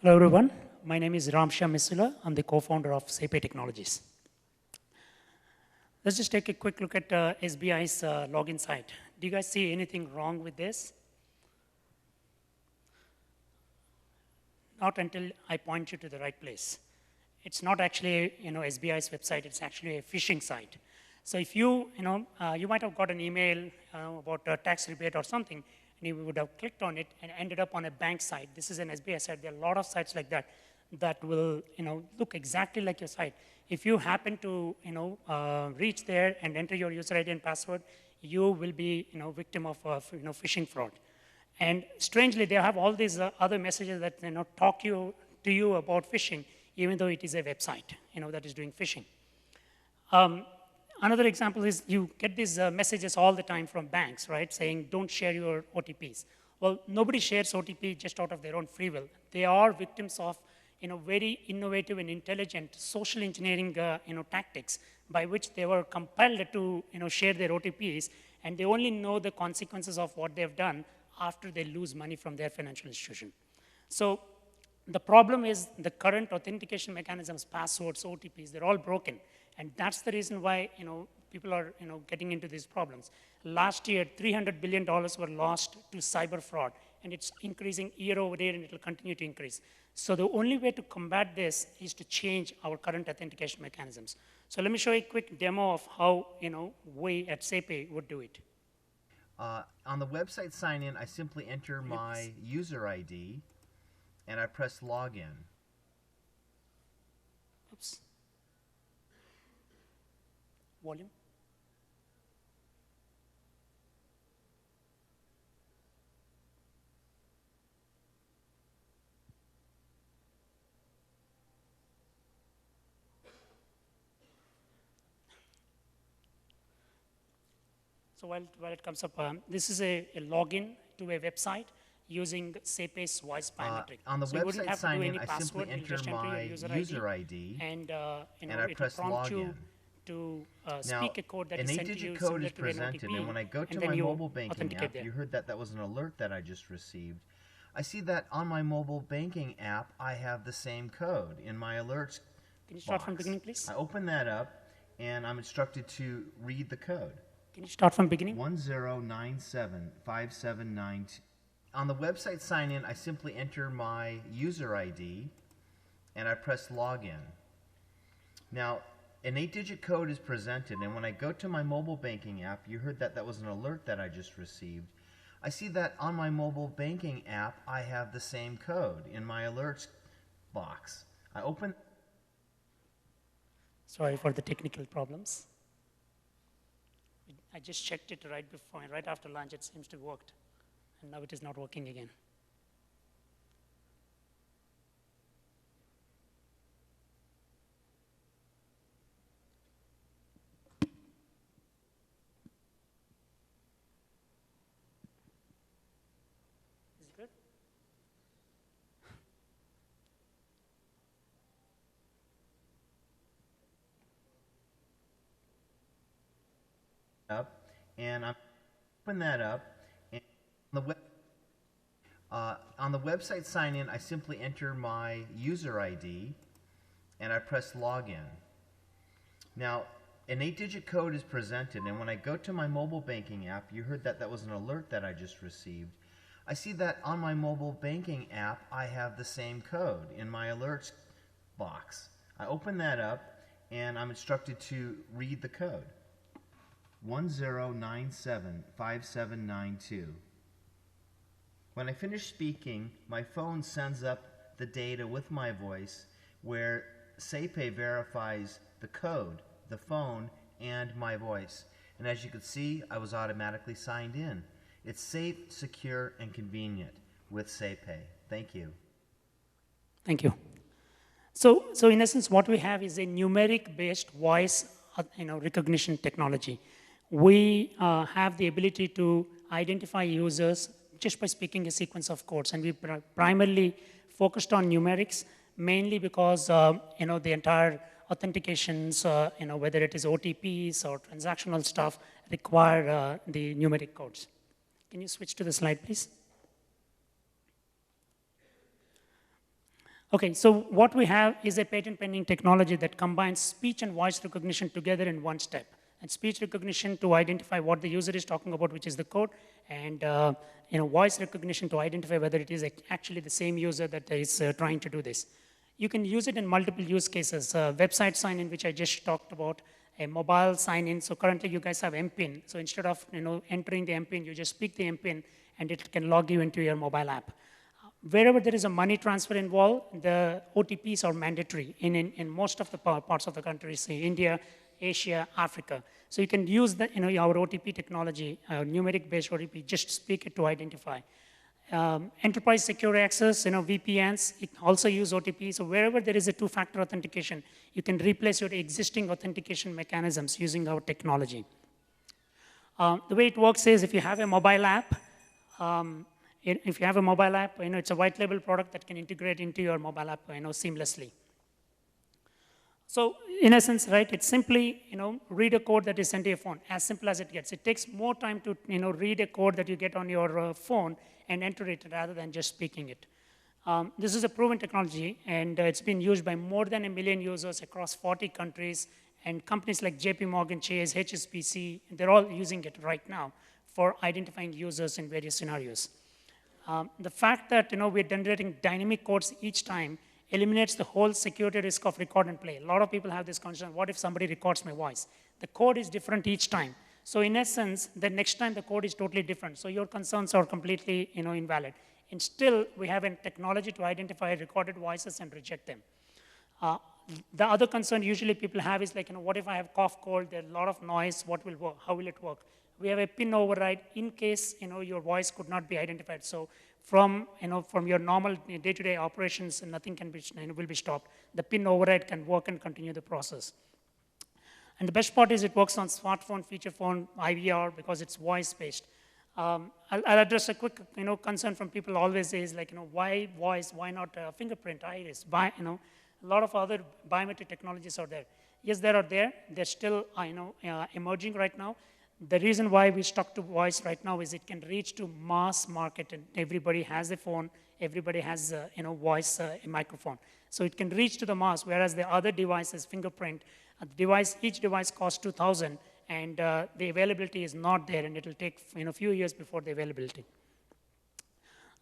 Hello everyone, my name is Ramsha Misula. I'm the co-founder of SayPay Technologies. Let's just take a quick look at SBI's login site. Do you guys see anything wrong with this? Not until I point you to the right place. It's not actually SBI's website, it's actually a phishing site. So if you might have got an email about a tax rebate or something, and you would have clicked on it and ended up on a bank site. This is an SBI site. There are a lot of sites like that that will look exactly like your site. If you happen to reach there and enter your user ID and password, you will be victim of phishing fraud. And strangely, they have all these other messages that talk to you about phishing, even though it is a website that is doing phishing. Another example is you get these messages all the time from banks, right, saying don't share your OTPs. Well, nobody shares OTP just out of their own free will. They are victims of very innovative and intelligent social engineering tactics by which they were compelled to share their OTPs, and they only know the consequences of what they've done after they lose money from their financial institution. So the problem is the current authentication mechanisms, passwords, OTPs, they're all broken. And that's the reason why people are getting into these problems. Last year, $300 billion were lost to cyber fraud, and it's increasing year over year, and it will continue to increase. So the only way to combat this is to change our current authentication mechanisms. So let me show you a quick demo of how we at SayPay would do it. On the website sign in, I simply enter my user ID, and I press login. Oops. Volume. So while it comes up, this is a login to a website using SayPay's voice biometric. On the so you wouldn't website have to do sign any in, I password. simply You just enter enter your my user ID, and I it will press prompt you login. to Now, speak a code that an is sent to 8-digit you code similar is to an presented, OTP, and when I go to and then my you mobile banking authenticate app, there. you heard that that was an alert that I just received. I see that on my mobile banking app, I have the same code in my alerts Can you start box. from beginning, please? I open that up, and I'm instructed to read the code. Can you start from beginning? 10975792. On the website sign in, I simply enter my user ID, and I press login. Now, an 8-digit code is presented, and when I go to my mobile banking app, you heard that that was an alert that I just received. I see that on my mobile banking app, I have the same code in my alerts box. I open. Sorry for the technical problems. I just checked it right after lunch. It seems to have worked, and now it is not working again. Is it good? Up, and I open that up, and on the website sign in, I simply enter my user ID, and I press login. Now, an 8-digit code is presented, and when I go to my mobile banking app, you heard that that was an alert that I just received. I see that on my mobile banking app, I have the same code in my alerts box. I open that up, and I'm instructed to read the code. 10975792. When I finish speaking, my phone sends up the data with my voice where SayPay verifies the code, the phone, and my voice. And as you can see, I was automatically signed in. It's safe, secure, and convenient with SayPay. Thank you. Thank you. So in essence, what we have is a numeric-based voice recognition technology. We have the ability to identify users just by speaking a sequence of codes, and we primarily focused on numerics, mainly because the entire authentications, whether it is OTPs or transactional stuff, require the numeric codes. Can you switch to the slide, please? Okay, so what we have is a patent pending technology that combines speech and voice recognition together in one step. And speech recognition to identify what the user is talking about, which is the code, and voice recognition to identify whether it is actually the same user that is trying to do this. You can use it in multiple use cases. Website sign-in, which I just talked about, a mobile sign-in. So currently you guys have MPIN. So instead of entering the MPIN, you just speak the MPIN, and it can log you into your mobile app. Wherever there is a money transfer involved, the OTPs are mandatory in most of the parts of the country, say India, Asia, Africa. So you can use our OTP technology, numeric-based OTP, just speak it to identify. Enterprise secure access, VPNs, it also use OTP. So wherever there is a two-factor authentication, you can replace your existing authentication mechanisms using our technology. The way it works is if you have a mobile app, if you have a mobile app, it's a white label product that can integrate into your mobile app, seamlessly. So in essence, right, it's simply, read a code that is sent to your phone, as simple as it gets. It takes more time to, read a code that you get on your phone and enter it rather than just speaking it. This is a proven technology, and it's been used by more than 1 million users across 40 countries, and companies like JP Morgan Chase, HSBC, they're all using it right now for identifying users in various scenarios. The fact that we're generating dynamic codes each time eliminates the whole security risk of record and play. A lot of people have this concern, what if somebody records my voice? The code is different each time. So in essence, the next time the code is totally different. So your concerns are completely invalid. And still, we have a technology to identify recorded voices and reject them. The other concern usually people have is like, what if I have cough, cold, there's a lot of noise, what will work, how will it work? We have a PIN override in case your voice could not be identified. So from your normal day-to-day operations, nothing can be will be stopped. The PIN override can work and continue the process. And the best part is it works on smartphone, feature phone, IVR because it's voice-based. I'll address a quick concern from people always is like why voice, why not fingerprint, iris? A lot of other biometric technologies are there. Yes, they are there. They're still emerging right now. The reason why we stuck to voice right now is it can reach to mass market, and everybody has a phone, everybody has voice, a microphone. So it can reach to the mass, whereas the other devices, fingerprint, each device costs $2,000, and the availability is not there, and it'll take a few years before the availability.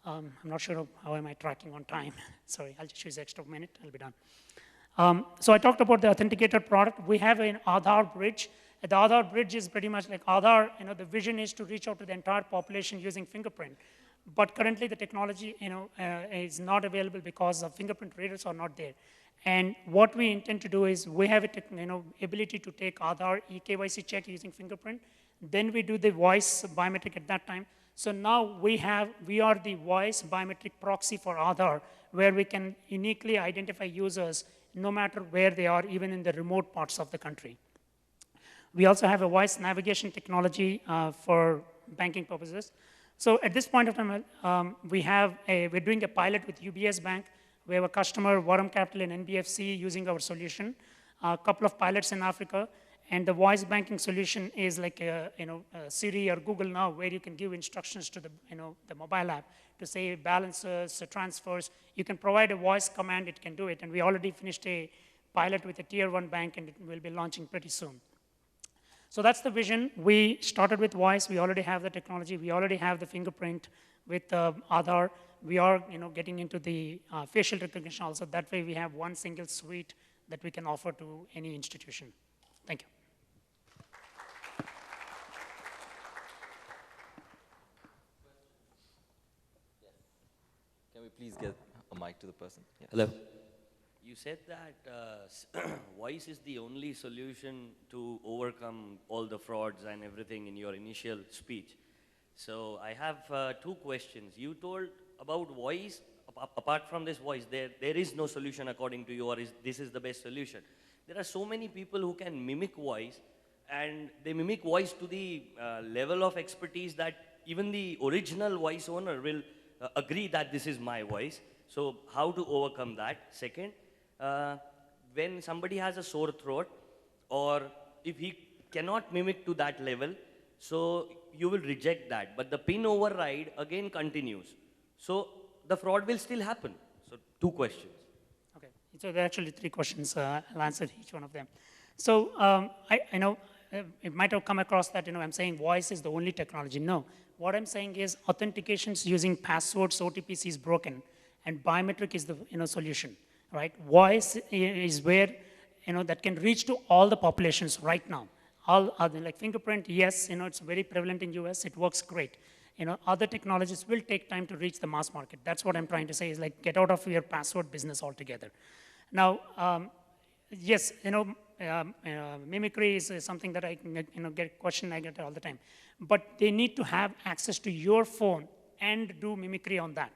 I'm not sure how am I tracking on time. Sorry, I'll just use an extra minute, I'll be done. So I talked about the authenticator product. We have an Aadhaar bridge. The Aadhaar bridge is pretty much like Aadhaar, the vision is to reach out to the entire population using fingerprint. But currently the technology, is not available because the fingerprint readers are not there. And what we intend to do is we have a ability to take Aadhaar eKYC check using fingerprint. Then we do the voice biometric at that time. So now we are the voice biometric proxy for Aadhaar, where we can uniquely identify users no matter where they are, even in the remote parts of the country. We also have a voice navigation technology for banking purposes. So at this point of time, we're doing a pilot with UBS Bank. We have a customer, Varam Capital and NBFC, using our solution. A couple of pilots in Africa. And the voice banking solution is like Siri or Google now, where you can give instructions to the mobile app to say balances, transfers. You can provide a voice command, it can do it. And we already finished a pilot with a tier 1 bank, and it will be launching pretty soon. So that's the vision. We started with voice. We already have the technology. We already have the fingerprint with Aadhaar. We are getting into the facial recognition also. That way we have one single suite that we can offer to any institution. Thank you. Can we please get a mic to the person? Yeah. Hello. You said that voice is the only solution to overcome all the frauds and everything in your initial speech. So I have two questions. You told about voice. Apart from this voice, there is no solution according to you, or this is the best solution. There are so many people who can mimic voice, and they mimic voice to the level of expertise that even the original voice owner will agree that this is my voice. So how to overcome that? Second, when somebody has a sore throat, or if he cannot mimic to that level, so you will reject that. But the PIN override again continues. So the fraud will still happen. So two questions. So there are actually three questions. I'll answer each one of them. So I know it might have come across that I'm saying voice is the only technology. No, what I'm saying is authentications using passwords, OTPs is broken, and biometric is the solution, right? Voice is where that can reach to all the populations right now. All other like fingerprint, yes, it's very prevalent in US. It works great. Other technologies will take time to reach the mass market. That's what I'm trying to say is like get out of your password business altogether. Now, yes, mimicry is something that I get question I get all the time. But they need to have access to your phone and do mimicry on that,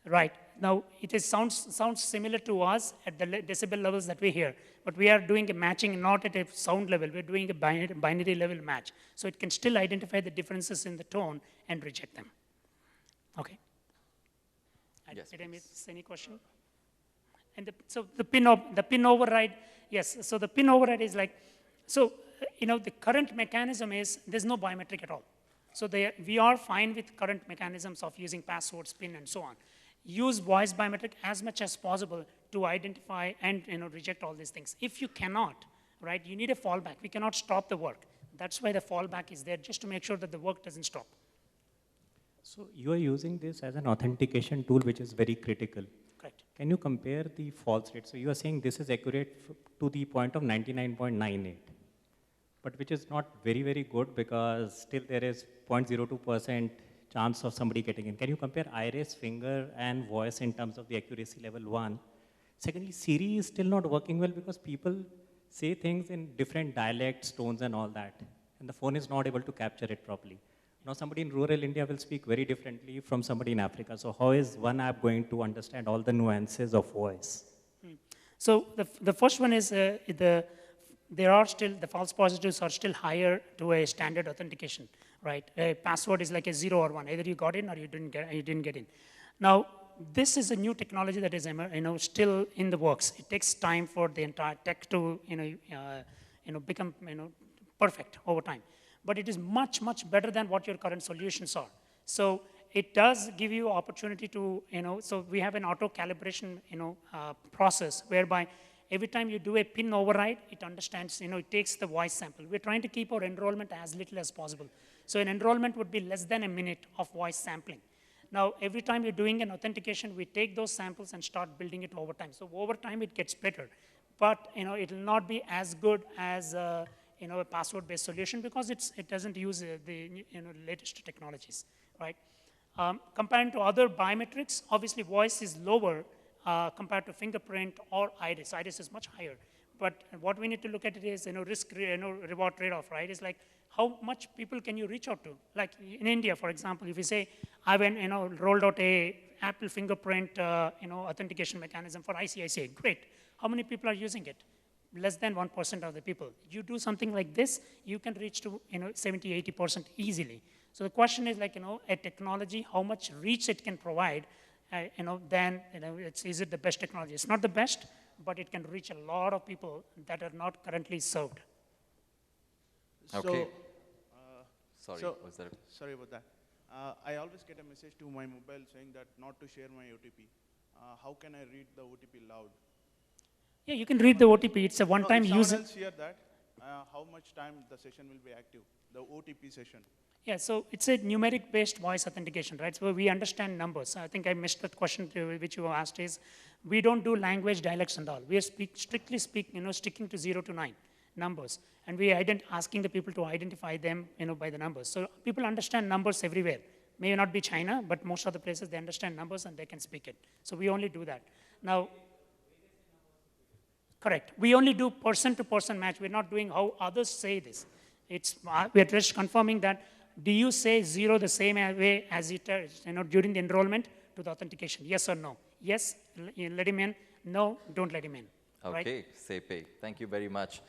right? Now, sounds similar to us at the decibel levels that we hear, but we are doing a matching not at a sound level. We're doing a binary level match. So it can still identify the differences in the tone and reject them. Okay. Yes, Did I miss any question? And so the pin override, yes. So the pin override is like, so the current mechanism is there's no biometric at all. So we are fine with current mechanisms of using passwords, PIN, and so on. Use voice biometric as much as possible to identify and reject all these things. If you cannot, right, you need a fallback. We cannot stop the work. That's why the fallback is there, just to make sure that the work doesn't stop. So you are using this as an authentication tool, which is very critical. Correct. Can you compare the false rate? So you are saying this is accurate to the point of 99.98, but which is not very, very good because still there is 0.02% chance of somebody getting in. Can you compare iris, finger, and voice in terms of the accuracy level 1? Secondly, Siri is still not working well because people say things in different dialects, tones, and all that, and the phone is not able to capture it properly. Now, somebody in rural India will speak very differently from somebody in Africa. So how is one app going to understand all the nuances of voice? So the first one is there are still, the false positives are still higher to a standard authentication, right? A password is like a 0 or 1. Either you got in or you didn't get in. Now, this is a new technology that is still in the works. It takes time for the entire tech to become perfect over time. But it is much, much better than what your current solutions are. So it does give you opportunity to, so we have an auto calibration, process whereby every time you do a PIN override, it understands, it takes the voice sample. We're trying to keep our enrollment as little as possible. So an enrollment would be less than a minute of voice sampling. Now, every time you're doing an authentication, we take those samples and start building it over time. So over time, it gets better. But, it will not be as good as, a password-based solution because it doesn't use the latest technologies, right? Compared to other biometrics, obviously voice is lower compared to fingerprint or iris. Iris is much higher. But what we need to look at it is risk reward trade-off, right? It's like how much people can you reach out to? Like in India, for example, if you say I went rolled out a Apple fingerprint authentication mechanism for ICICI, great. How many people are using it? Less than 1% of the people. You do something like this, you can reach to 70, 80% easily. So the question is like a technology, how much reach it can provide, then is it the best technology? It's not the best, but it can reach a lot of people that are not currently served. Okay. Sorry, was there? Sorry about that. I always get a message to my mobile saying that not to share my OTP. How can I read the OTP loud? Yeah, you can read the OTP. It's a one-time if use. Someone else hear that, how much time the session will be active, the OTP session? Yeah, so it's a numeric-based voice authentication, right? So we understand numbers. I think I missed that question which you asked is, we don't do language dialects and all. We are strictly sticking to 0 to 9 numbers. And we asking the people to identify them by the numbers. So people understand numbers everywhere. May not be China, but most of the places they understand numbers and they can speak it. So we only do that. Now, correct. We only do person-to-person match. We're not doing how others say this. We're just confirming that, do you say 0 the same way as it during the enrollment to the authentication? Yes or no? Yes, let him in. No, don't let him in. Okay, SayPay. Thank you very much.